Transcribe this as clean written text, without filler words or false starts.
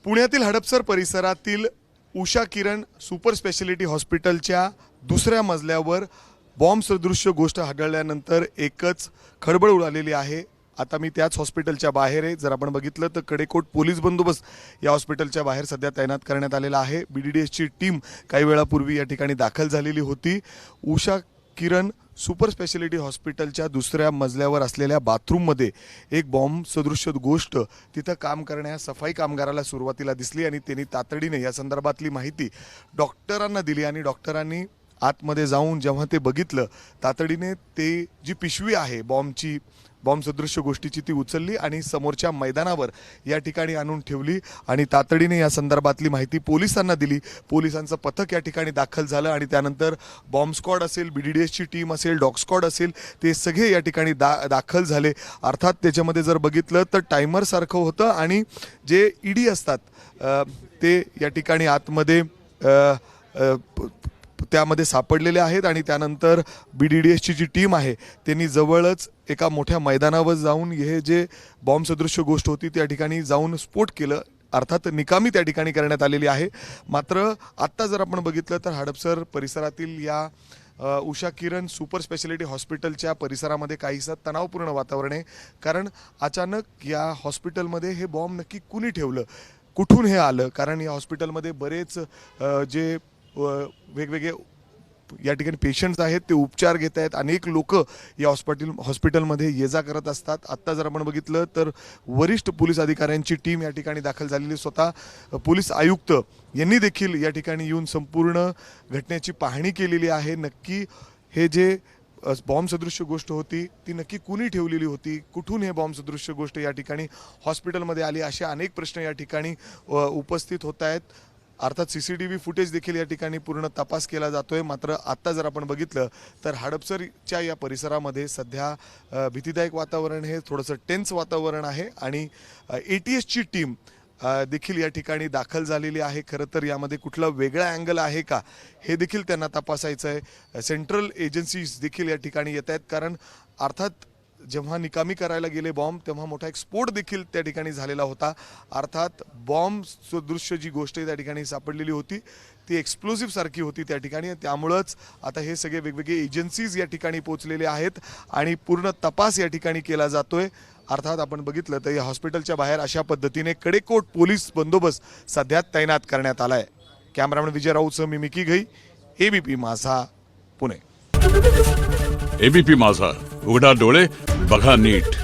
पुण्यातील हडपसर परिसरातील Usha Kiran super speciality हॉस्पिटलच्या दुसऱ्या मजल्यावर बॉम्ब सदृश्य गोष्ट आढळल्यानंतर एकच खळबळ उडालेली आहे। आता मी त्याच हॉस्पिटलच्या बाहेर आहे। जर आपण बघितलं तर कडेकोट पोलीस बंदोबस्त या हॉस्पिटलच्या बाहेर सध्या तैनात करण्यात आलेला आहे। BDDSची टीम काही वेळापूर्वी या ठिकाणी दाखल झालेली होती। उषा किरण सुपर स्पेशालिटी हॉस्पिटलच्या दुसऱ्या मजल्यावर असलेल्या बाथरूममध्ये एक बॉम्ब सदृश्य गोष्ट तिथं काम करण्यास सफाई कामगाराला सुरुवातीला दिसली आणि त्यांनी तातडीने या संदर्भातली माहिती डॉक्टरांना दिली आणि डॉक्टरांनी आतमध्ये जाऊन जेव्हा ते बघितलं तातडीने ते जी पिशवी आहे बॉम्ब सदृश्य गोष्टीची ती उचलली आणि समोरच्या मैदानावर या ठिकाणी आणून ठेवली आणि तातडीने या संदर्भातली माहिती पोलिसांना दिली। पोलिसांचं पथक या ठिकाणी दाखल झालं आणि त्यानंतर बॉम्ब स्क्वॉड असेल, BDDSची टीम असेल, डॉग स्क्वॉड असेल, ते सगळे या ठिकाणी दाखल झाले। अर्थात त्याच्यामध्ये जर बघितलं तर टायमर सारखं होतं आणि जे ईडी असतात ते या ठिकाणी आतमध्ये त्यामध्ये सापडलेले आहेत आणि त्यानंतर BDDSची जी टीम आहे त्यांनी जवळच एका मोठ्या मैदानावर जाऊन हे जे बॉम्ब सदृश्य गोष्ट होती त्या ठिकाणी जाऊन स्फोट केलं। अर्थात निकामी त्या ठिकाणी करण्यात आलेली आहे। मात्र आत्ता जर आपण बघितलं तर हडपसर परिसरातील या उषा किरण सुपर स्पेशालिटी हॉस्पिटलच्या परिसरामध्ये काहीसं तणावपूर्ण वातावरण आहे। कारण अचानक या हॉस्पिटलमध्ये हे बॉम्ब नक्की कुणी ठेवलं, कुठून हे आलं? कारण या हॉस्पिटलमध्ये बरेच जे वेगवेगळे या ठिकाणी पेशंट्स आहेत ते उपचार घेत आहेत। अनेक लोक या हॉस्पिटलमध्ये ये जा करत असतात। आत्ता जर आपण बघितलं तर वरिष्ठ पोलीस अधिकाऱ्यांची टीम या ठिकाणी दाखल झालेली, स्वतः पोलीस आयुक्त यांनी देखील या ठिकाणी येऊन संपूर्ण घटनेची पाहणी केलेली आहे। नक्की हे जे बॉम्ब सदृश्य गोष्ट होती ती नक्की कुणी ठेवलेली होती, कुठून हे बॉम्ब सदृश्य गोष्ट या ठिकाणी हॉस्पिटलमध्ये आली, असे अनेक प्रश्न या ठिकाणी उपस्थित होत आहेत। अर्थात CCTV फुटेज देखील या ठिकाणी पूर्ण तपास केला जातोय। मात्र आता जर आपण बघितलं तर हडपसरच्या या परिसरामध्ये सध्या भीतीदायक वातावरण, हे थोडंसं टेन्स वातावरण आहे आणि ATSची टीम देखील या ठिकाणी दाखल झालेली आहे। खरं तर यामध्ये कुठला वेगळा अँगल आहे का हे देखील त्यांना तपासायचं आहे। सेंट्रल एजन्सीज देखील या ठिकाणी येत आहेत, कारण अर्थात जेव्हा निकामी करायला गेले बॉम्ब तेव्हा मोठा एक स्फोट देखील त्या ठिकाणी झालेला होता। अर्थात बॉम्ब सदृश्य जी गोष्ट त्या ठिकाणी सापडलेली होती ती एक्सप्लोजिव्ह सारखी होती त्या ठिकाणी। त्यामुळेच आता हे सगळे वेगवेगळे एजन्सीज या ठिकाणी पोहोचलेले आहेत आणि पूर्ण तपास या ठिकाणी केला जातोय। अर्थात आपण बघितलं तर या हॉस्पिटलच्या बाहेर अशा पद्धतीने कडेकोट पोलीस बंदोबस्त सध्या तैनात करण्यात आलाय। कॅमेरामॅन विजय राऊतसह मी मिकी घई, ABP माझा, पुणे। ABP माझा, उघडा डोळे बघा नीट।